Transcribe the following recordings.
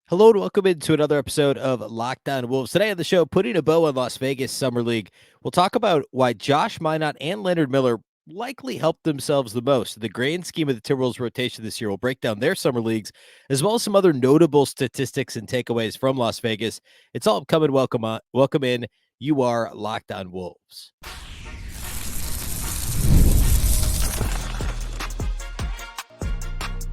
Hello and welcome into another episode of Locked On Wolves. Today on the show, putting a bow on Las Vegas Summer League. We'll talk about why Josh Minott and Leonard Miller likely helped themselves the most in the grand scheme of the Timberwolves rotation this year. We'll break down their summer leagues, as well as some other notable statistics and takeaways from Las Vegas. It's all coming. Welcome in. You are Locked On Wolves.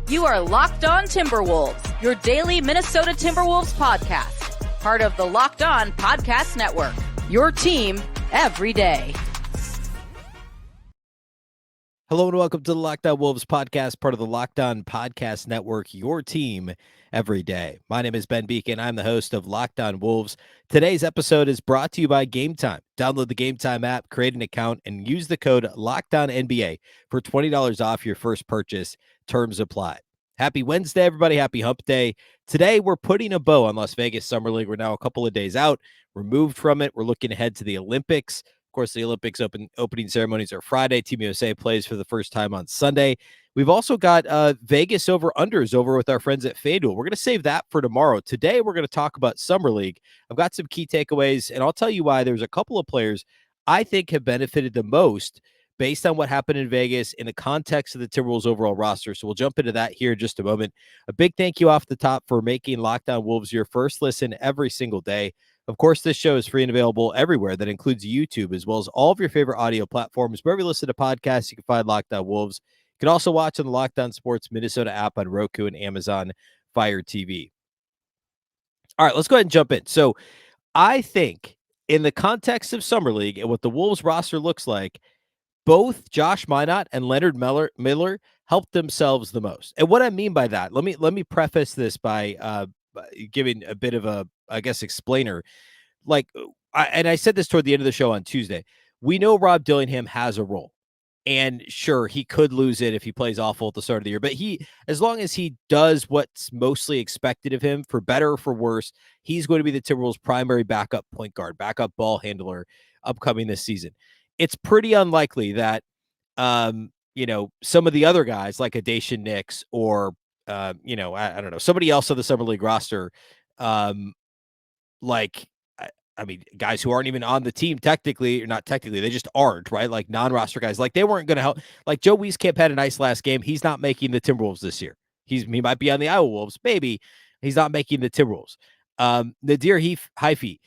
You are Locked On Timberwolves, your daily Minnesota Timberwolves podcast. Part of the Locked On Podcast Network, your team every day. Hello and welcome to the Locked On Wolves podcast, part of the Locked On Podcast Network, your team every day. My name is Ben Beecken. I'm the host of Locked On Wolves. Today's episode is brought to you by Game Time. Download the Game Time app, create an account, and use the code LOCKEDONNBA for $20 off your first purchase. Terms apply. Happy Wednesday, everybody. Happy hump day. Today, we're putting a bow on Las Vegas Summer League. We're now a couple of days out, removed from it. We're looking ahead to the Olympics. Of course, the Olympics opening ceremonies are Friday. Team USA plays for the first time on Sunday. We've also got Vegas over-unders over with our friends at FanDuel. We're going to save that for tomorrow. Today, we're going to talk about Summer League. I've got some key takeaways, and I'll tell you why there's a couple of players I think have benefited the most based on what happened in Vegas in the context of the Timberwolves overall roster. So we'll jump into that here in just a moment. A big thank you off the top for making Locked On Wolves your first listen every single day. Of course, this show is free and available everywhere. That includes YouTube, as well as all of your favorite audio platforms. Wherever you listen to podcasts, you can find Locked On Wolves. You can also watch on the Locked On Sports Minnesota app on Roku and Amazon Fire TV. All right, let's go ahead and jump in. So I think in the context of Summer League and what the Wolves roster looks like, both Josh Minott and Leonard Miller helped themselves the most. And what I mean by that, let me preface this by giving a bit of a, I guess, explainer. Like, I said this toward the end of the show on Tuesday. We know Rob Dillingham has a role. And sure, he could lose it if he plays awful at the start of the year. But as long as he does what's mostly expected of him, for better or for worse, he's going to be the Timberwolves' primary backup point guard, backup ball handler upcoming this season. It's pretty unlikely that, some of the other guys like a Dacian Nix or, I don't know, somebody else on the Summer League roster, like, I mean, guys who aren't even on the team technically, or not technically, they just aren't, right? Like non-roster guys, like they weren't going to help. Like Joe Wieskamp had a nice last game. He's not making the Timberwolves this year. He might be on the Iowa Wolves, maybe. He's not making the Timberwolves. Nadir Haifi,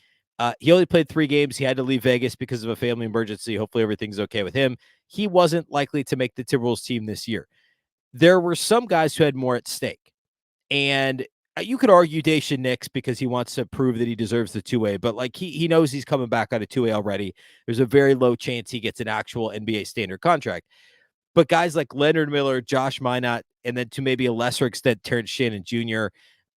he only played 3 games. He had to leave Vegas because of a family emergency. Hopefully everything's okay with him. He wasn't likely to make the Timberwolves team this year. There were some guys who had more at stake. And you could argue Dacian Nix because he wants to prove that he deserves the two-way, but like he knows he's coming back on a two-way already. There's a very low chance he gets an actual NBA standard contract. But guys like Leonard Miller, Josh Minott, and then to maybe a lesser extent, Terrence Shannon Jr.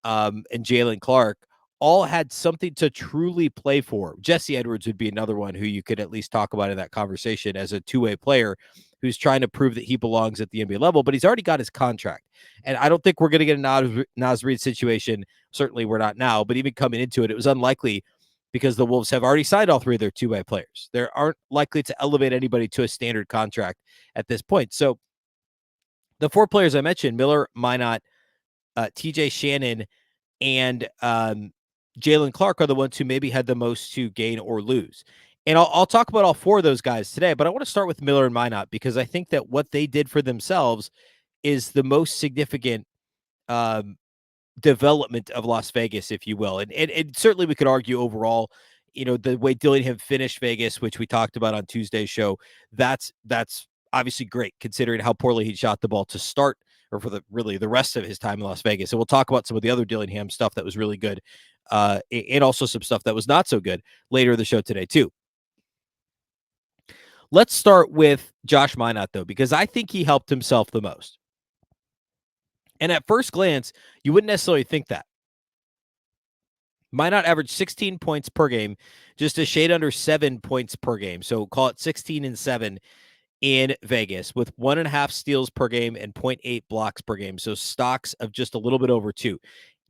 And Jalen Clark all had something to truly play for. Jesse Edwards would be another one who you could at least talk about in that conversation as a two-way player who's trying to prove that he belongs at the NBA level, but he's already got his contract. And I don't think we're going to get a Naz Reid situation. Certainly we're not now, but even coming into it, it was unlikely because the Wolves have already signed all 3 of their two-way players. They aren't likely to elevate anybody to a standard contract at this point. So the 4 players I mentioned, Miller, Minott, TJ Shannon, and Jalen Clark are the ones who maybe had the most to gain or lose. And I'll talk about all 4 of those guys today, but I want to start with Miller and Minott because I think that what they did for themselves is the most significant development of Las Vegas, if you will. And certainly we could argue overall, the way Dillingham finished Vegas, which we talked about on Tuesday's show, that's obviously great considering how poorly he shot the ball to start or for the rest of his time in Las Vegas. And we'll talk about some of the other Dillingham stuff that was really good and also some stuff that was not so good later in the show today too. Let's start with Josh Minott, though, because I think he helped himself the most. And at first glance, you wouldn't necessarily think that. Minott averaged 16 points per game, just a shade under 7 points per game. So call it 16 and 7 in Vegas with 1.5 steals per game and 0.8 blocks per game. So stocks of just a little bit over 2.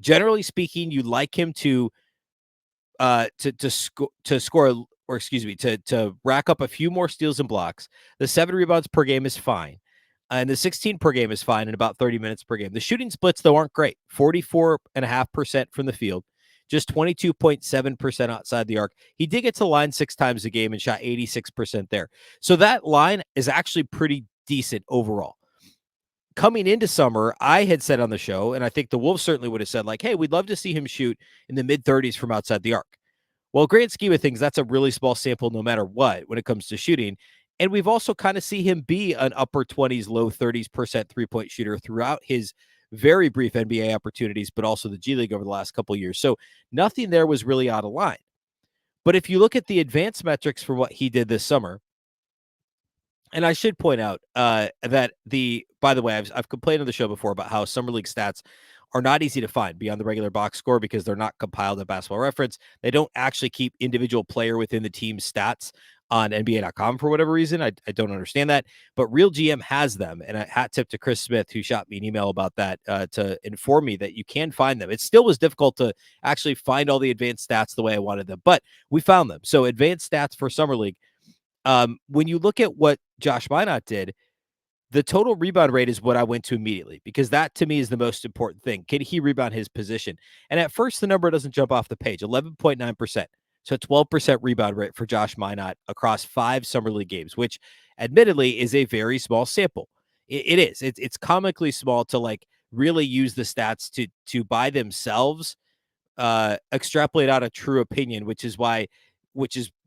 Generally speaking, you'd like him to score, or excuse me, to rack up a few more steals and blocks. The 7 rebounds per game is fine. And the 16 per game is fine in about 30 minutes per game. The shooting splits, though, aren't great. 44.5% from the field, just 22.7% outside the arc. He did get to the line 6 times a game and shot 86% there. So that line is actually pretty decent overall. Coming into summer, I had said on the show, and I think the Wolves certainly would have said, like, hey, we'd love to see him shoot in the mid-30s from outside the arc. Well, grand scheme of things, that's a really small sample no matter what when it comes to shooting. And we've also kind of see him be an upper 20s, low 30s% three-point shooter throughout his very brief NBA opportunities, but also the G League over the last couple of years. So nothing there was really out of line. But if you look at the advanced metrics for what he did this summer, and I should point out that by the way, I've complained on the show before about how Summer League stats are not easy to find beyond the regular box score because they're not compiled at Basketball Reference. They don't actually keep individual player within the team's stats on NBA.com for whatever reason. I don't understand that, but Real GM has them. And a hat tip to Chris Smith, who shot me an email about that to inform me that you can find them. It still was difficult to actually find all the advanced stats the way I wanted them, but we found them. So advanced stats for Summer League. When you look at what Josh Minott did, the total rebound rate is what I went to immediately because that to me is the most important thing. Can he rebound his position? And at first, the number doesn't jump off the page, 11.9%. So 12% rebound rate for Josh Minott across 5 Summer League games, which admittedly is a very small sample. It is. It's comically small to like really use the stats to by themselves extrapolate out a true opinion, which is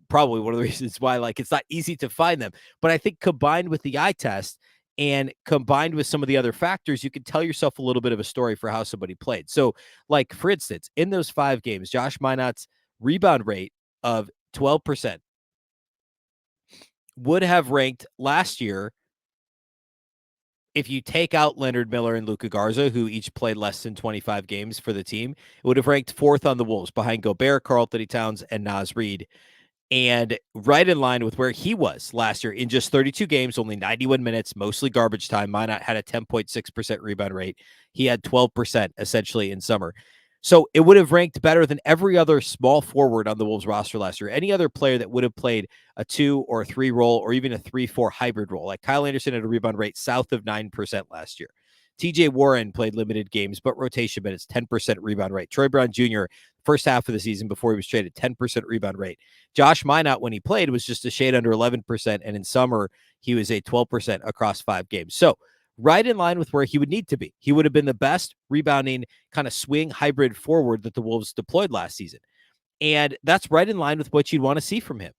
probably one of the reasons why like it's not easy to find them. But I think combined with the eye test and combined with some of the other factors, you can tell yourself a little bit of a story for how somebody played. So, like for instance, in those 5 games, Josh Minott's rebound rate of 12% would have ranked last year if you take out Leonard Miller and Luka Garza, who each played less than 25 games for the team. It would have ranked 4th on the Wolves behind Gobert, Karl-Anthony Towns, and Reid. And right in line with where he was last year in just 32 games, only 91 minutes, mostly garbage time. Minott had a 10.6% rebound rate. He had 12% essentially in summer. So it would have ranked better than every other small forward on the Wolves roster last year. Any other player that would have played a 2 or 3 role or even a 3-4 hybrid role. Like Kyle Anderson had a rebound rate south of 9% last year. TJ Warren played limited games, but rotation minutes, 10% rebound rate. Troy Brown Jr., first half of the season before he was traded, 10% rebound rate. Josh Minott, when he played, was just a shade under 11%, and in summer, he was a 12% across 5 games. So right in line with where he would need to be. He would have been the best rebounding kind of swing hybrid forward that the Wolves deployed last season. And that's right in line with what you'd want to see from him.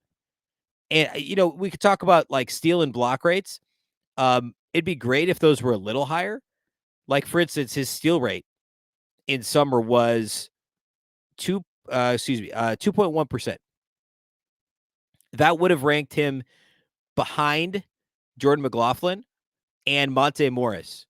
And, we could talk about like steal and block rates. It'd be great if those were a little higher. Like, for instance, his steal rate in summer was 2.1%. That would have ranked him behind Jordan McLaughlin and Monte Morris.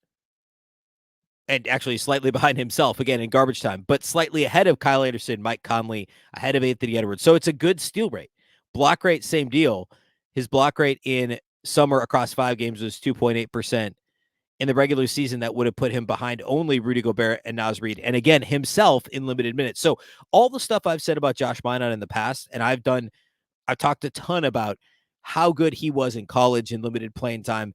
And actually slightly behind himself, again, in garbage time, but slightly ahead of Kyle Anderson, Mike Conley, ahead of Anthony Edwards. So it's a good steal rate. Block rate, same deal. His block rate in summer across 5 games was 2.8%. In the regular season, that would have put him behind only Rudy Gobert and Reid, and again, himself in limited minutes. So all the stuff I've said about Josh Minott in the past, and I've talked a ton about how good he was in college in limited playing time,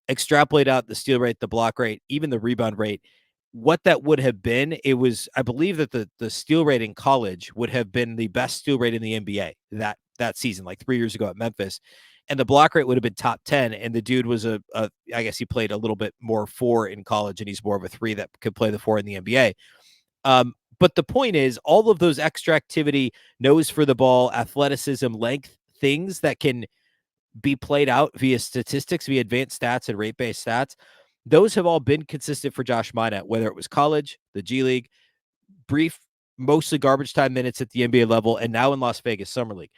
extrapolate out the steal rate, the block rate, even the rebound rate, what that would have been. It was, I believe that the steal rate in college would have been the best steal rate in the NBA that season, like 3 years ago at Memphis. And the block rate would have been top 10. And the dude was I guess he played a little bit more 4 in college, and he's more of a 3 that could play the 4 in the NBA. But the point is, all of those extra activity, nose for the ball, athleticism, length, things that can be played out via statistics, via advanced stats and rate-based stats, those have all been consistent for Josh Minott, whether it was college, the G League, brief, mostly garbage time minutes at the NBA level, and now in Las Vegas Summer League.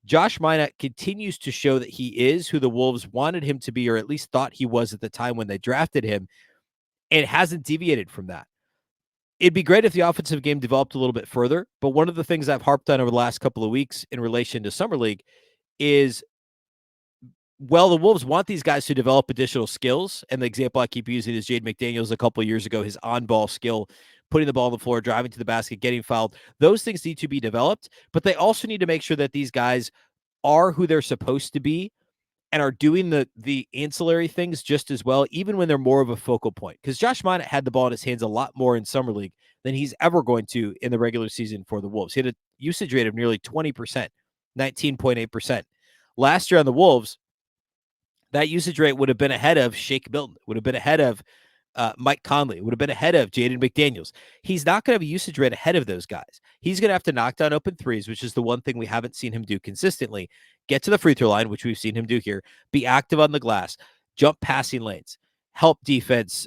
Josh Minott continues to show that he is who the Wolves wanted him to be, or at least thought he was at the time when they drafted him, and hasn't deviated from that. It'd be great if the offensive game developed a little bit further, but one of the things I've harped on over the last couple of weeks in relation to Summer League is, well, the Wolves want these guys to develop additional skills, and the example I keep using is Jaden McDaniels a couple of years ago, his on-ball skill, putting the ball on the floor, driving to the basket, getting fouled. Those things need to be developed, but they also need to make sure that these guys are who they're supposed to be and are doing the ancillary things just as well, even when they're more of a focal point. Because Josh Minott had the ball in his hands a lot more in summer league than he's ever going to in the regular season for the Wolves. He had a usage rate of nearly 20%, 19.8%. Last year on the Wolves, that usage rate would have been ahead of Shake Milton, would have been ahead of Mike Conley, would have been ahead of Jaden McDaniels. He's not going to have a usage rate ahead of those guys. He's going to have to knock down open threes, which is the one thing we haven't seen him do consistently. Get to the free throw line, which we've seen him do here. Be active on the glass, jump passing lanes, help defense,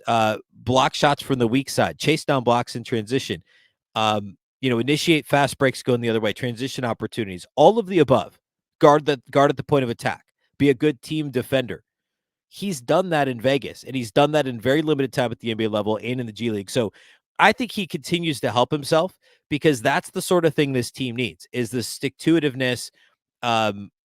block shots from the weak side, chase down blocks in transition, initiate fast breaks going the other way, transition opportunities, all of the above. Guard at the point of attack. Be a good team defender. He's done that in Vegas, and he's done that in very limited time at the NBA level and in the G League. So I think he continues to help himself, because that's the sort of thing this team needs, is the stick-to-itiveness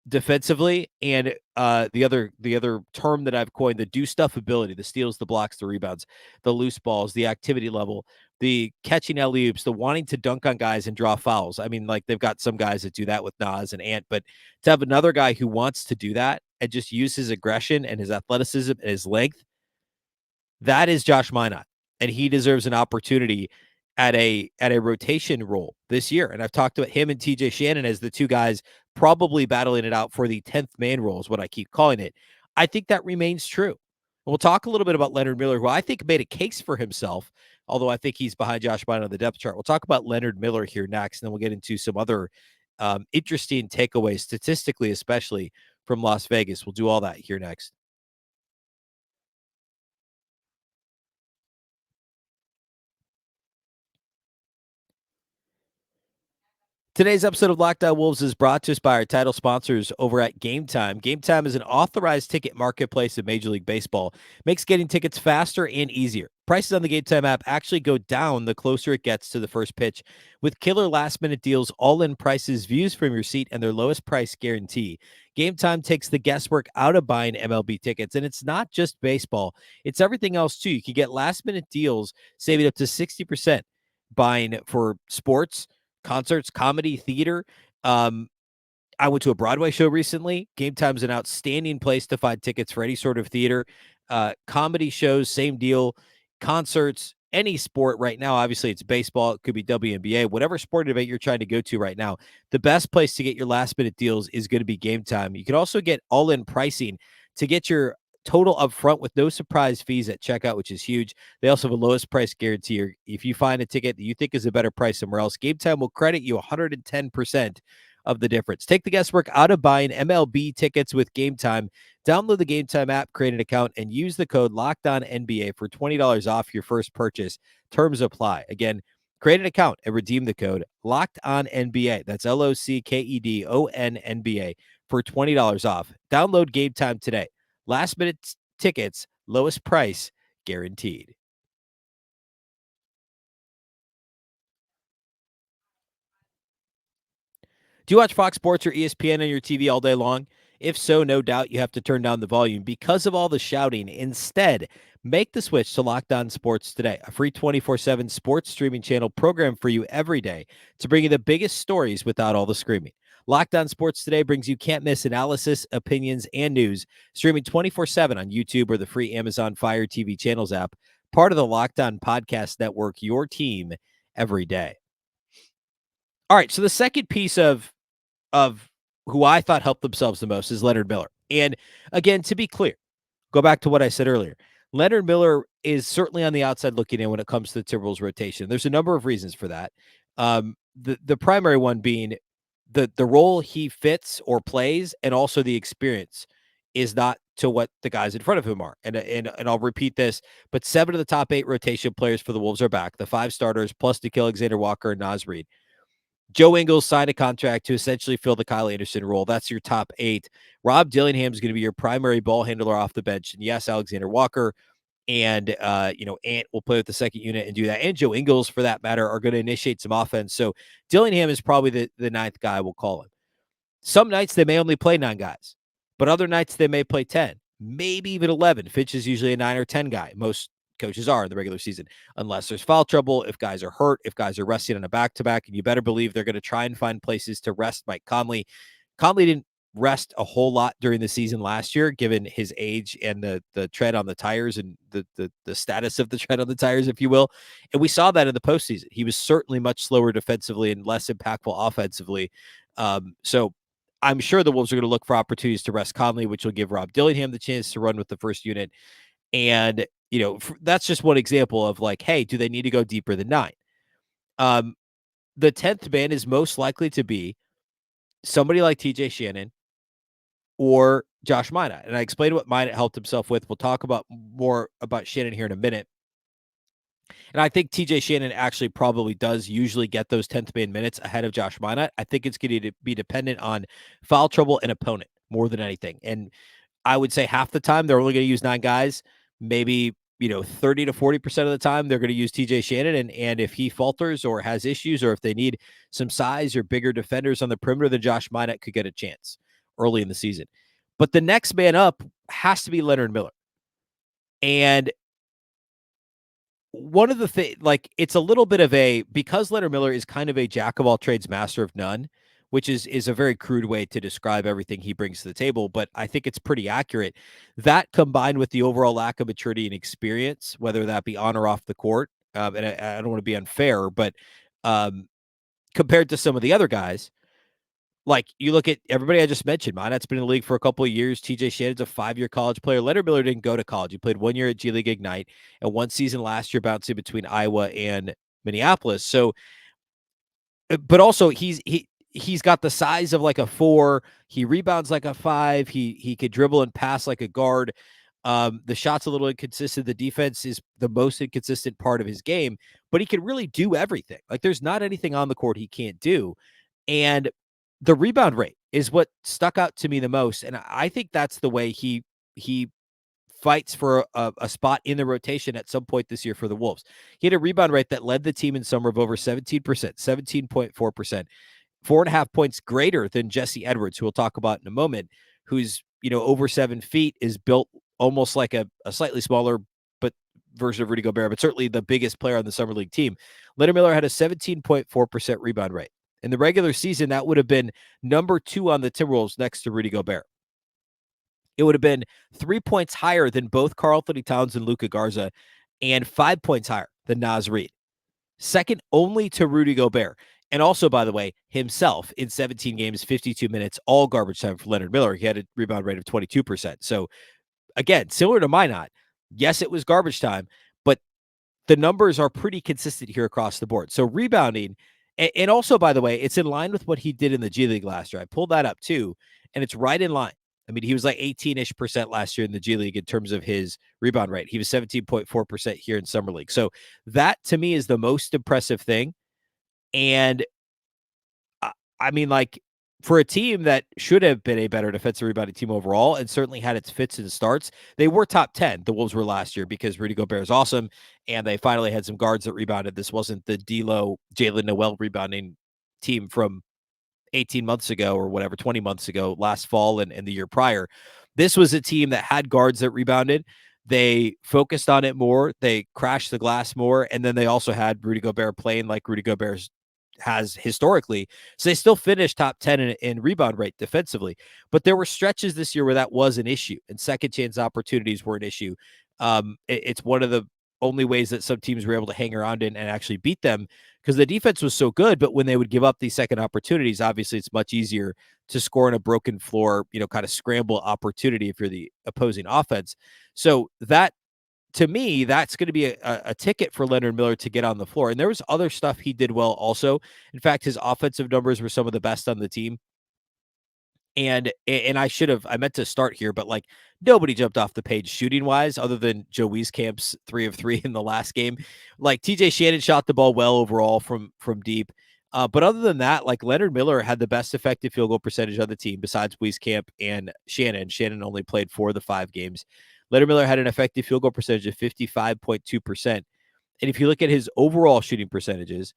defensively, and the other term that I've coined, the do stuff ability, the steals, the blocks, the rebounds, the loose balls, the activity level, the catching alley-oops, the wanting to dunk on guys and draw fouls. I mean, like, they've got some guys that do that with Nas and Ant, but to have another guy who wants to do that and just use his aggression and his athleticism and his length, that is Josh Minott, and he deserves an opportunity at a rotation role this year. And I've talked about him and TJ Shannon as the two guys probably battling it out for the 10th man role, is what I keep calling it. I think that remains true. We'll talk a little bit about Leonard Miller, who I think made a case for himself, although I think he's behind Josh Minott on the depth chart. We'll talk about Leonard Miller here next, and then we'll get into some other interesting takeaways, statistically, especially from Las Vegas. We'll do all that here next. Today's episode of Locked On Wolves is brought to us by our title sponsors over at Game Time. Game Time is an authorized ticket marketplace of Major League Baseball. Makes getting tickets faster and easier. Prices on the Game Time app actually go down the closer it gets to the first pitch, with killer last-minute deals, all-in prices, views from your seat, and their lowest price guarantee. Game Time takes the guesswork out of buying MLB tickets, and it's not just baseball. It's everything else, too. You can get last-minute deals, saving up to 60% buying for sports, concerts, comedy, theater. I went to a Broadway show recently. Game Time's an outstanding place to find tickets for any sort of theater. Comedy shows, same deal. Concerts, any sport right now. Obviously, it's baseball. It could be WNBA. Whatever sport event you're trying to go to right now, the best place to get your last-minute deals is going to be Game Time. You can also get all-in pricing to get your total upfront with no surprise fees at checkout, which is huge. They also have a lowest price guarantee. Or if you find a ticket that you think is a better price somewhere else, Game Time will credit you 110% of the difference. Take the guesswork out of buying MLB tickets with Game Time. Download the Game Time app, create an account, and use the code LOCKEDONNBA for $20 off your first purchase. Terms apply. Again, create an account and redeem the code LOCKEDONNBA. That's LOCKEDONNBA for $20 off. Download Game Time today. Last minute tickets, lowest price guaranteed. Do you watch Fox Sports or ESPN on your TV all day long? If so, no doubt you have to turn down the volume because of all the shouting. Instead, make the switch to Locked On Sports today, a free 24/7 sports streaming channel programmed for you every day to bring you the biggest stories without all the screaming. Locked On Sports Today brings you can't-miss analysis, opinions, and news, streaming 24/7 on YouTube or the free Amazon Fire TV channels app, part of the Locked On Podcast Network, your team every day. All right, so the second piece of who I thought helped themselves the most is Leonard Miller. And again, to be clear, go back to what I said earlier. Leonard Miller is certainly on the outside looking in when it comes to the Timberwolves rotation. There's a number of reasons for that. The primary one being the role he fits or plays, and also the experience is not to what the guys in front of him are. And I'll repeat this, but 7 of the top 8 rotation players for the Wolves are back. The 5 starters plus Nickeil Alexander-Walker and Nas Reid. Joe Ingles signed a contract to essentially fill the Kyle Anderson role. That's your top 8. Rob Dillingham is going to be your primary ball handler off the bench. And yes, Alexander Walker and Ant will play with the second unit and do that. And Joe Ingles, for that matter, are going to initiate some offense. So Dillingham is probably the 9th guy, we'll call him. Some nights they may only play 9 guys, but other nights they may play 10, maybe even 11. Fitch is usually a 9 or 10 guy. Most coaches are in the regular season, unless there's foul trouble, if guys are hurt, if guys are resting on a back-to-back, and you better believe they're going to try and find places to rest Mike Conley. Conley didn't rest a whole lot during the season last year, given his age and the tread on the tires and the status of the tread on the tires, if you will. And we saw that in the postseason. He was certainly much slower defensively and less impactful offensively. So I'm sure the Wolves are going to look for opportunities to rest Conley, which will give Rob Dillingham the chance to run with the first unit. And, that's just one example of like, hey, do they need to go deeper than 9? The 10th man is most likely to be somebody like TJ Shannon or Josh Minott. And I explained what Minott helped himself with. We'll talk more about Shannon here in a minute. And I think TJ Shannon actually probably does usually get those 10th man minutes ahead of Josh Minott. I think it's going to be dependent on foul trouble and opponent more than anything. And I would say half the time they're only going to use 9 guys, maybe 30 to 40% of the time they're going to use TJ Shannon. And if he falters or has issues, or if they need some size or bigger defenders on the perimeter, then Josh Minott could get a chance early in the season. But the next man up has to be Leonard Miller. And one of the things, like, it's a little bit of because Leonard Miller is kind of a jack of all trades, master of none, which is a very crude way to describe everything he brings to the table, but I think it's pretty accurate. That combined with the overall lack of maturity and experience, whether that be on or off the court, and I don't want to be unfair, but compared to some of the other guys, like you look at everybody I just mentioned, Minott's been in the league for a couple of years. TJ Shannon's a 5-year college player. Leonard Miller didn't go to college. He played 1 year at G League Ignite and 1 season last year bouncing between Iowa and Minneapolis. So, but also he's got the size of like a 4. He rebounds like a 5. He could dribble and pass like a guard. The shot's a little inconsistent. The defense is the most inconsistent part of his game, but he can really do everything. Like there's not anything on the court he can't do. And the rebound rate is what stuck out to me the most. And I think that's the way he fights for a spot in the rotation at some point this year for the Wolves. He had a rebound rate that led the team in summer of over 17%, 17.4%, 4.5 points greater than Jesse Edwards, who we'll talk about in a moment, who's, over 7 feet, is built almost like a slightly smaller but version of Rudy Gobert, but certainly the biggest player on the summer league team. Leonard Miller had a 17.4% rebound rate. In the regular season, that would have been number 2 on the Timberwolves next to Rudy Gobert. It would have been 3 points higher than both Karl-Anthony Towns and Luka Garza, and 5 points higher than Naz Reid. Second only to Rudy Gobert. And also, by the way, himself in 17 games, 52 minutes, all garbage time for Leonard Miller. He had a rebound rate of 22%. So again, similar to Minott, yes, it was garbage time, but the numbers are pretty consistent here across the board. So rebounding, and also, by the way, it's in line with what he did in the G League last year. I pulled that up too, and it's right in line. I mean, he was like 18-ish% last year in the G League in terms of his rebound rate. He was 17.4% here in Summer League. So that, to me, is the most impressive thing. And I mean, like, for a team that should have been a better defensive rebounding team overall and certainly had its fits and starts, they were top 10. The Wolves were last year because Rudy Gobert is awesome, and they finally had some guards that rebounded. This wasn't the D'Lo, Jalen Noel rebounding team from 18 months ago or whatever, 20 months ago, last fall and the year prior. This was a team that had guards that rebounded. They focused on it more. They crashed the glass more. And then they also had Rudy Gobert playing like Rudy Gobert has historically. So they still finished top 10 in rebound rate defensively. But there were stretches this year where that was an issue, and second chance opportunities were an issue. It's one of the only ways that some teams were able to hang around and actually beat them, because the defense was so good. But when they would give up these second opportunities, obviously it's much easier to score on a broken floor, kind of scramble opportunity if you're the opposing offense. So that, to me, that's going to be a ticket for Leonard Miller to get on the floor. And there was other stuff he did well also. In fact, his offensive numbers were some of the best on the team. And I meant to start here, but like nobody jumped off the page shooting wise, other than Joe Wieskamp's 3 of 3 in the last game. Like TJ Shannon shot the ball well overall from deep. But other than that, like Leonard Miller had the best effective field goal percentage on the team besides Wieskamp and Shannon. Shannon only played 4 of the 5 games. Leonard Miller had an effective field goal percentage of 55.2%. And if you look at his overall shooting percentages,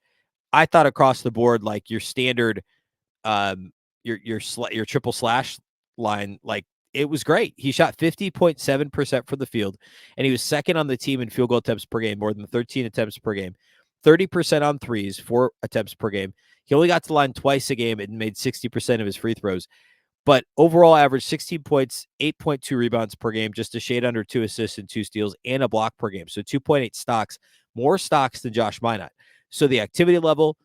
I thought across the board, like your standard, your triple slash line, like it was great. He shot 50.7% from the field, and he was second on the team in field goal attempts per game, more than 13 attempts per game, 30% on threes, 4 attempts per game. He only got to the line twice a game and made 60% of his free throws. but overall average 16 points, 8.2 rebounds per game, just a shade under 2 assists and 2 steals, and a block per game. So 2.8 stocks, more stocks than Josh Minott. So the activity level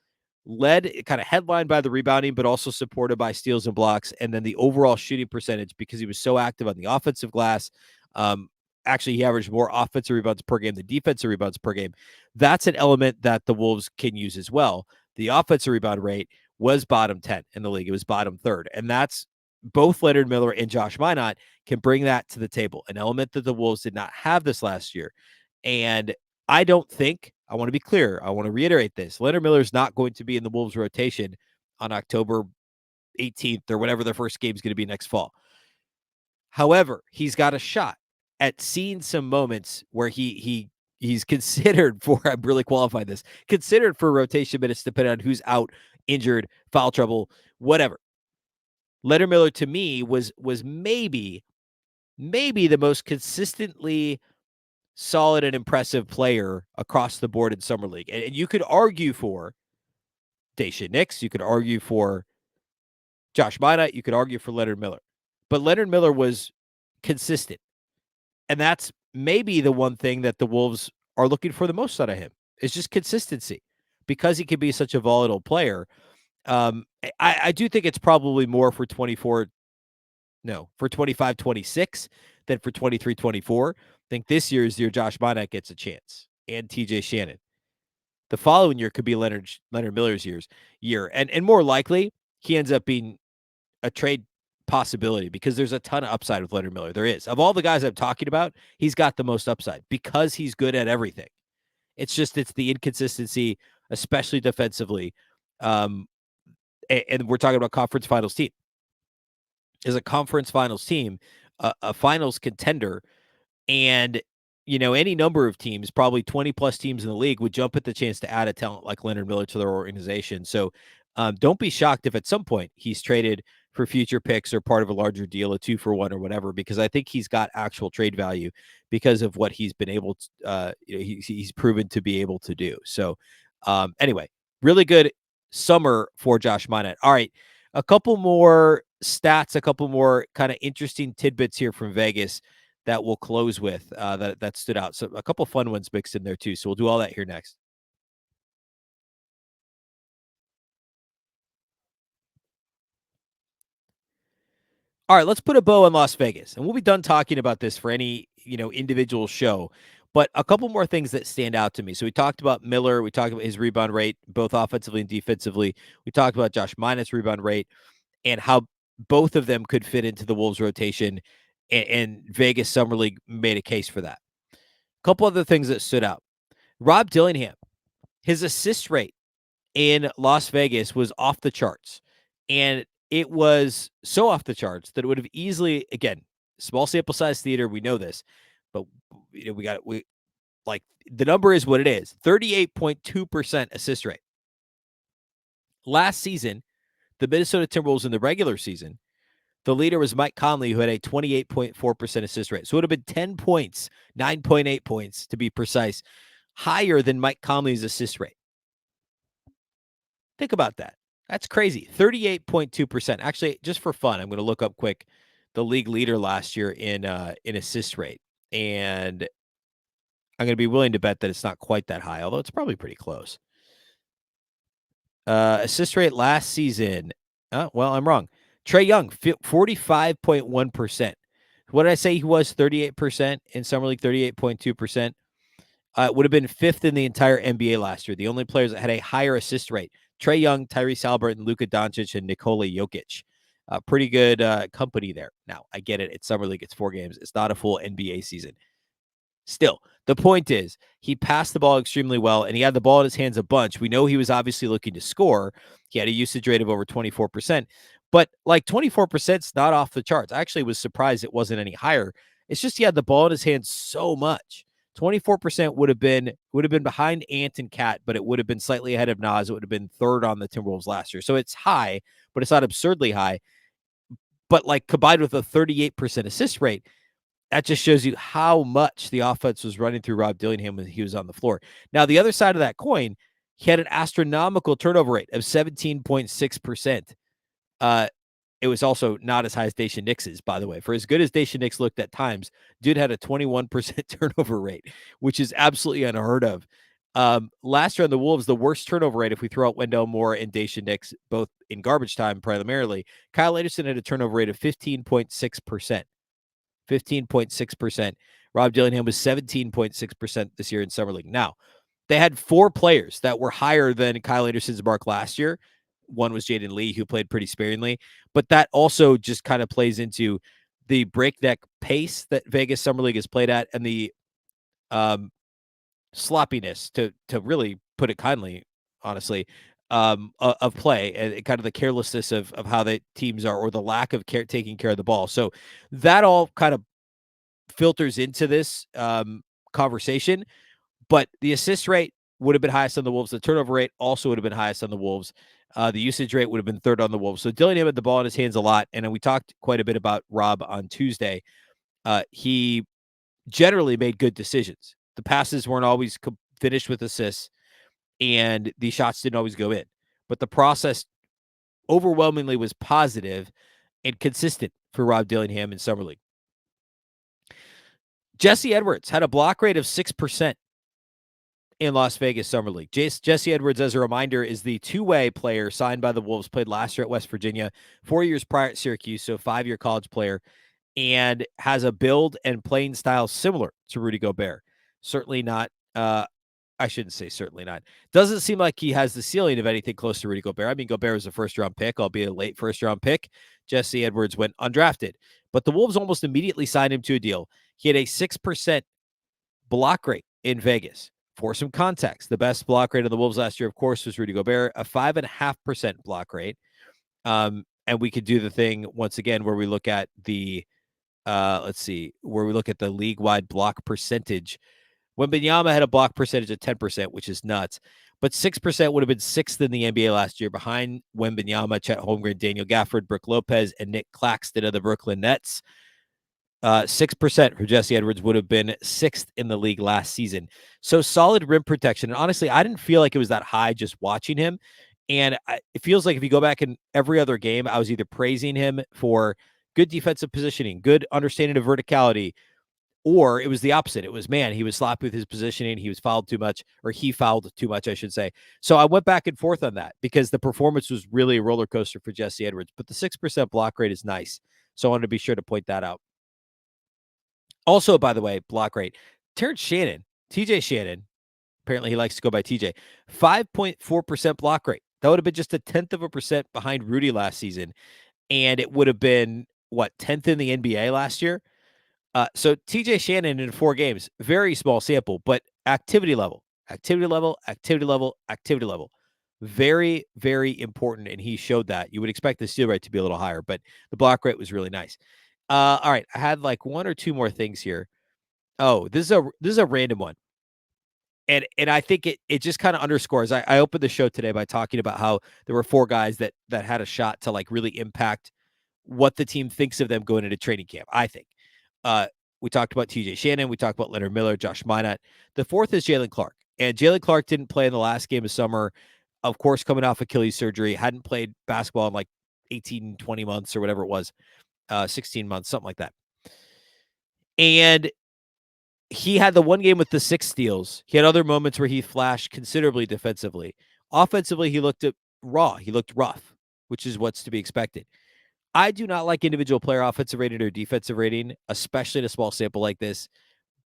led, kind of headlined by the rebounding, but also supported by steals and blocks. And then the overall shooting percentage, because he was so active on the offensive glass. Actually, he averaged more offensive rebounds per game than defensive rebounds per game. That's an element that the Wolves can use as well. The offensive rebound rate was bottom 10 in the league. It was bottom third. And that's both Leonard Miller and Josh Minott can bring that to the table, an element that the Wolves did not have this last year. And I don't think, I want to be clear, I want to reiterate this, Leonard Miller is not going to be in the Wolves rotation on October 18th or whatever their first game is going to be next fall. However, he's got a shot at seeing some moments where he's considered for, I'm really qualifying this, considered for rotation minutes depending on who's out, injured, foul trouble, whatever. Leonard Miller to me was maybe the most consistently solid and impressive player across the board in summer league. And you could argue for Daisha Nix, you could argue for Josh Minott, you could argue for Leonard Miller. But Leonard Miller was consistent. And that's maybe the one thing that the Wolves are looking for the most out of him. It's just consistency. Because he can be such a volatile player, I do think it's probably more for 25-26 than for 23-24. I think this year's year Josh Minott gets a chance, and TJ Shannon. The following year could be Leonard Miller's year. And more likely, he ends up being a trade possibility because there's a ton of upside with Leonard Miller. There is. Of all the guys I'm talking about, he's got the most upside because he's good at everything. It's the inconsistency, especially defensively. And we're talking about conference finals team. Is a conference finals team, a finals contender, and any number of teams, probably 20 plus teams in the league, would jump at the chance to add a talent like Leonard Miller to their organization. So don't be shocked if at some point he's traded for future picks or part of a larger deal, a 2-for-1 or whatever, because I think he's got actual trade value because of what he's been able to, he's proven to be able to do. So anyway, really good summer for Josh Minott. All right, a couple more stats, a couple more kind of interesting tidbits here from Vegas that we'll close with that stood out. So a couple fun ones mixed in there too. So we'll do all that here next. All right, let's put a bow on Las Vegas, and we'll be done talking about this for any individual show. But a couple more things that stand out to me. So we talked about Miller. We talked about his rebound rate, both offensively and defensively. We talked about Josh Minott's rebound rate and how both of them could fit into the Wolves rotation. And Vegas Summer League made a case for that. A couple other things that stood out. Rob Dillingham, his assist rate in Las Vegas was off the charts. And it was so off the charts that it would have easily, again, small sample size theater, we know this, but we like the number is what it is, 38.2% assist rate. Last season, the Minnesota Timberwolves in the regular season, the leader was Mike Conley, who had a 28.4% assist rate. So it would have been 10 points, 9.8 points to be precise, higher than Mike Conley's assist rate. Think about that. That's crazy. 38.2%. Actually, just for fun, I'm going to look up quick the league leader last year in assist rate. And I'm going to be willing to bet that it's not quite that high, although it's probably pretty close. Assist rate last season. Well, I'm wrong. Trae Young, 45.1%. What did I say he was? 38% in Summer League, 38.2%. It would have been fifth in the entire NBA last year. The only players that had a higher assist rate: Trae Young, Tyrese Haliburton, Luka Doncic, and Nikola Jokic. Pretty good company there. Now, I get it. It's Summer League. It's 4 games. It's not a full NBA season. Still, the point is he passed the ball extremely well, and he had the ball in his hands a bunch. We know he was obviously looking to score. He had a usage rate of over 24%. But like 24% is not off the charts. I actually was surprised it wasn't any higher. It's just he had the ball in his hands so much. 24% would have been behind Ant and Cat, but it would have been slightly ahead of Nas. It would have been third on the Timberwolves last year. So it's high, but it's not absurdly high. But like combined with a 38% assist rate, that just shows you how much the offense was running through Rob Dillingham when he was on the floor. Now, the other side of that coin, he had an astronomical turnover rate of 17.6%. It was also not as high as Daishen Nix's, by the way. For as good as Daishen Nix looked at times, dude had a 21% turnover rate, which is absolutely unheard of. Last year on the Wolves, the worst turnover rate, if we throw out Wendell Moore and Daishen Nix, both in garbage time primarily, Kyle Anderson had a turnover rate of 15.6%. 15.6%. Rob Dillingham was 17.6% this year in Summer League. Now, they had 4 players that were higher than Kyle Anderson's mark last year. One was Jaden Lee, who played pretty sparingly, but that also just kind of plays into the breakneck pace that Vegas Summer League has played at, and the sloppiness, to really put it kindly, honestly, of play, and kind of the carelessness of how the teams are, or the lack of taking care of the ball. So that all kind of filters into this conversation. But the assist rate would have been highest on the Wolves. The turnover rate also would have been highest on the Wolves. The usage rate would have been third on the Wolves. So Dillingham had the ball in his hands a lot. And we talked quite a bit about Rob on Tuesday. He generally made good decisions. The passes weren't always finished with assists, and the shots didn't always go in. But the process overwhelmingly was positive and consistent for Rob Dillingham in Summer League. Jesse Edwards had a block rate of 6% in Las Vegas Summer League. Jesse Edwards, as a reminder, is the two-way player signed by the Wolves, played last year at West Virginia, 4 years prior at Syracuse, so 5-year college player, and has a build and playing style similar to Rudy Gobert. Certainly not, I shouldn't say certainly not. Doesn't seem like he has the ceiling of anything close to Rudy Gobert. I mean, Gobert was a first-round pick, albeit a late first-round pick. Jesse Edwards went undrafted. But the Wolves almost immediately signed him to a deal. He had a 6% block rate in Vegas. For some context, the best block rate of the Wolves last year, of course, was Rudy Gobert, a 5.5% block rate. And we could do the thing once again where we look at the, where we look at the league-wide block percentage. Wembanyama had a block percentage of 10%, which is nuts. But 6% would have been 6th in the NBA last year, behind Wembanyama, Chet Holmgren, Daniel Gafford, Brook Lopez, and Nick Claxton of the Brooklyn Nets. 6% for Jesse Edwards would have been 6th in the league last season. So solid rim protection. And honestly, I didn't feel like it was that high just watching him. And it feels like if you go back in every other game, I was either praising him for good defensive positioning, good understanding of verticality, or it was the opposite. It was, man, he was sloppy with his positioning. He was fouled too much, or he fouled too much, I should say. So I went back and forth on that because the performance was really a roller coaster for Jesse Edwards. But the 6% block rate is nice. So I wanted to be sure to point that out. Also, by the way, block rate. Terrence Shannon, TJ Shannon, apparently he likes to go by TJ, 5.4% block rate. That would have been just 0.1% behind Rudy last season. And it would have been, 10th in the NBA last year? So TJ Shannon in 4 games, very small sample, but activity level. Very, very important, and he showed that. You would expect the steal rate to be a little higher, but the block rate was really nice. All right, I had like 1 or 2 more things here. Oh, this is a random one. And I think it just kind of underscores. I opened the show today by talking about how there were 4 guys that had a shot to like really impact what the team thinks of them going into training camp, I think. We talked about TJ Shannon. We talked about Leonard Miller, Josh Minott. The 4th is Jalen Clark. And Jalen Clark didn't play in the last game of summer, of course, coming off Achilles surgery, hadn't played basketball in like 18, 20 months or whatever it was, 16 months, something like that. And he had the 1 game with the 6 steals. He had other moments where he flashed considerably defensively. Offensively, he looked raw. He looked rough, which is what's to be expected. I do not like individual player offensive rating or defensive rating, especially in a small sample like this,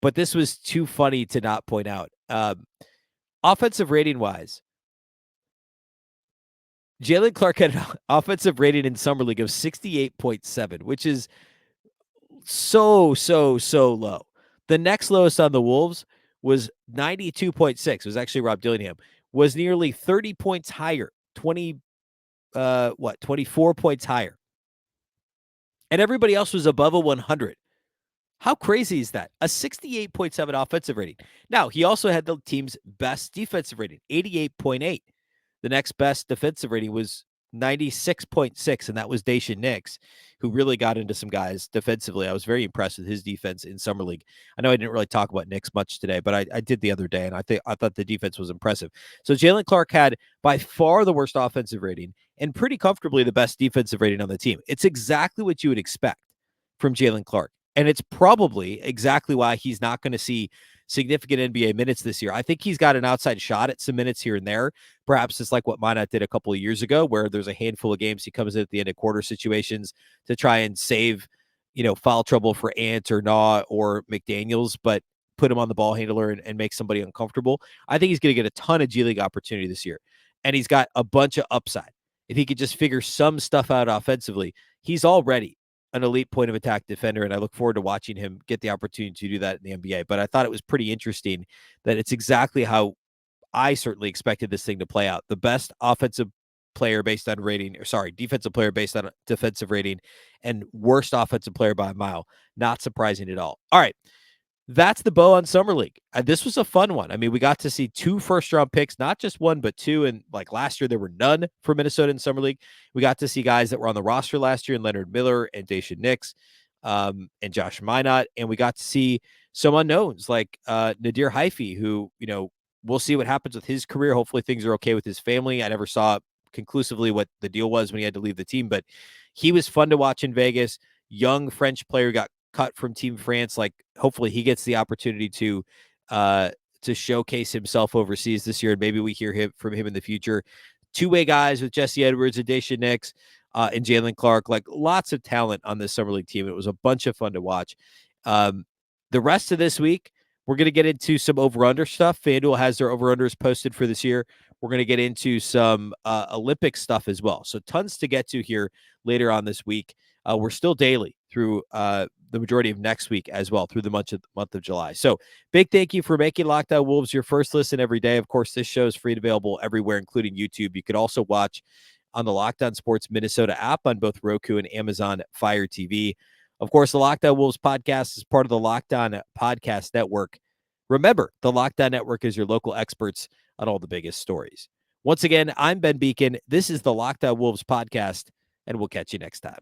but this was too funny to not point out. Offensive rating wise, Jalen Clark had an offensive rating in Summer League of 68.7, which is so low. The next lowest on the Wolves was 92.6. It was actually Rob Dillingham, was nearly 30 points higher, 24 points higher. And everybody else was above a 100. How crazy is that? A 68.7 offensive rating. Now, he also had the team's best defensive rating, 88.8. The next best defensive rating was 96.6, and that was Dacian Nix, who really got into some guys defensively. I was very impressed with his defense in Summer League. I know I didn't really talk about Nix much today, but I did the other day, and I thought the defense was impressive. So Jalen Clark had by far the worst offensive rating and pretty comfortably the best defensive rating on the team. It's exactly what you would expect from Jalen Clark. And it's probably exactly why he's not going to see significant NBA minutes this year. I think he's got an outside shot at some minutes here and there. Perhaps it's like what Minott did a couple of years ago, where there's a handful of games he comes in at the end of quarter situations to try and save, foul trouble for Ant or Naw or McDaniels, but put him on the ball handler and make somebody uncomfortable. I think he's going to get a ton of G League opportunity this year. And he's got a bunch of upside. If he could just figure some stuff out offensively, he's already an elite point of attack defender, and I look forward to watching him get the opportunity to do that in the NBA. But I thought it was pretty interesting that it's exactly how I certainly expected this thing to play out. The best offensive player based on rating, or sorry, defensive player based on defensive rating, and worst offensive player by a mile. Not surprising at all. All right. That's the bow on Summer League. This was a fun one. I mean, we got to see 2 first-round picks, not just one, but 2. And like last year, there were none for Minnesota in Summer League. We got to see guys that were on the roster last year, and Leonard Miller and Dacian Nix and Josh Minott. And we got to see some unknowns like Nadir Haifi, who, we'll see what happens with his career. Hopefully things are okay with his family. I never saw conclusively what the deal was when he had to leave the team, but he was fun to watch in Vegas. Young French player, got cut from Team France. Like, hopefully he gets the opportunity to showcase himself overseas this year, and maybe we hear from him in the future. Two-way guys with Jesse Edwards and Dacian Nix and Jalen Clark, like lots of talent on this Summer League team. It was a bunch of fun to watch. The rest of this week, we're going to get into some over-under stuff. FanDuel has their over-unders posted for this year. We're going to get into some Olympic stuff as well. So tons to get to here later on this week. We're still daily through the majority of next week as well, through the month of July. So big thank you for making Locked On Wolves your first listen every day. Of course, this show is free and available everywhere, including YouTube. You could also watch on the Locked On Sports Minnesota app on both Roku and Amazon Fire TV. Of course, the Locked On Wolves podcast is part of the Locked On Podcast Network. Remember, the Locked On Network is your local experts on all the biggest stories. Once again, I'm Ben Beecken. This is the Locked On Wolves podcast, and we'll catch you next time.